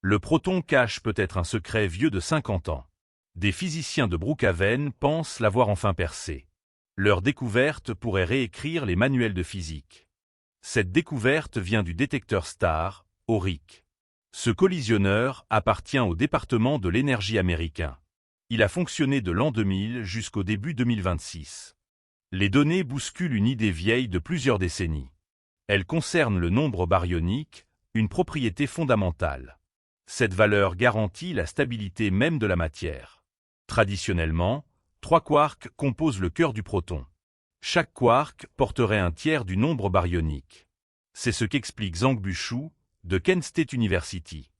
Le proton cache peut-être un secret vieux de 50 ans. Des physiciens de Brookhaven pensent l'avoir enfin percé. Leur découverte pourrait réécrire les manuels de physique. Cette découverte vient du détecteur STAR, Auric. Ce collisionneur appartient au département de l'énergie américain. Il a fonctionné de l'an 2000 jusqu'au début 2026. Les données bousculent une idée vieille de plusieurs décennies. Elles concernent le nombre baryonique, une propriété fondamentale. Cette valeur garantit la stabilité même de la matière. Traditionnellement, 3 quarks composent le cœur du proton. Chaque quark porterait un tiers du nombre baryonique. C'est ce qu'explique Zhang Bushu, de Kent State University.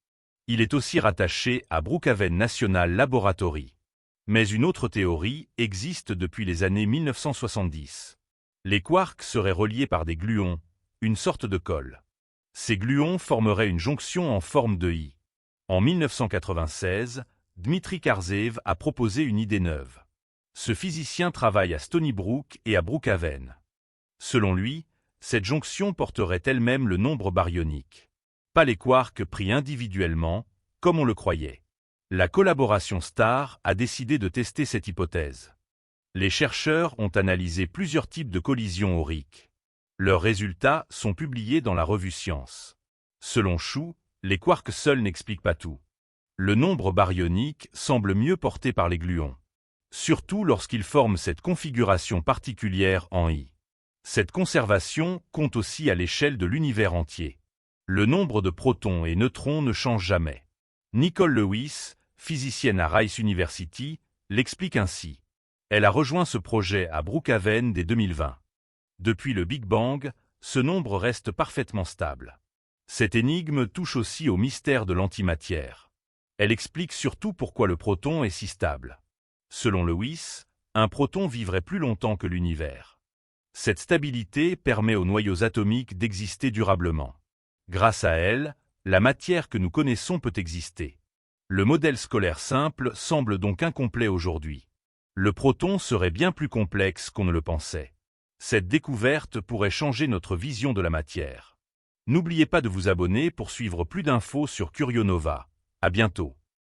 Il est aussi rattaché à Brookhaven National Laboratory. Mais une autre théorie existe depuis les années 1970. Les quarks seraient reliés par des gluons, une sorte de colle. Ces gluons formeraient une jonction en forme de I. En 1996, Dmitri Karzev a proposé une idée neuve. Ce physicien travaille à Stony Brook et à Brookhaven. Selon lui, cette jonction porterait elle-même le nombre baryonique. Pas les quarks pris individuellement, comme on le croyait. La collaboration STAR a décidé de tester cette hypothèse. Les chercheurs ont analysé plusieurs types de collisions auriques. Leurs résultats sont publiés dans la revue Science. Selon Shu, les quarks seuls n'expliquent pas tout. Le nombre baryonique semble mieux porté par les gluons. Surtout lorsqu'ils forment cette configuration particulière en I. Cette conservation compte aussi à l'échelle de l'univers entier. Le nombre de protons et neutrons ne change jamais. Nicole Lewis, physicienne à Rice University, l'explique ainsi. Elle a rejoint ce projet à Brookhaven dès 2020. Depuis le Big Bang, ce nombre reste parfaitement stable. Cette énigme touche aussi au mystère de l'antimatière. Elle explique surtout pourquoi le proton est si stable. Selon Lewis, un proton vivrait plus longtemps que l'univers. Cette stabilité permet aux noyaux atomiques d'exister durablement. Grâce à elle, la matière que nous connaissons peut exister. Le modèle scolaire simple semble donc incomplet aujourd'hui. Le proton serait bien plus complexe qu'on ne le pensait. Cette découverte pourrait changer notre vision de la matière. N'oubliez pas de vous abonner pour suivre plus d'infos sur Curio Nova. À bientôt.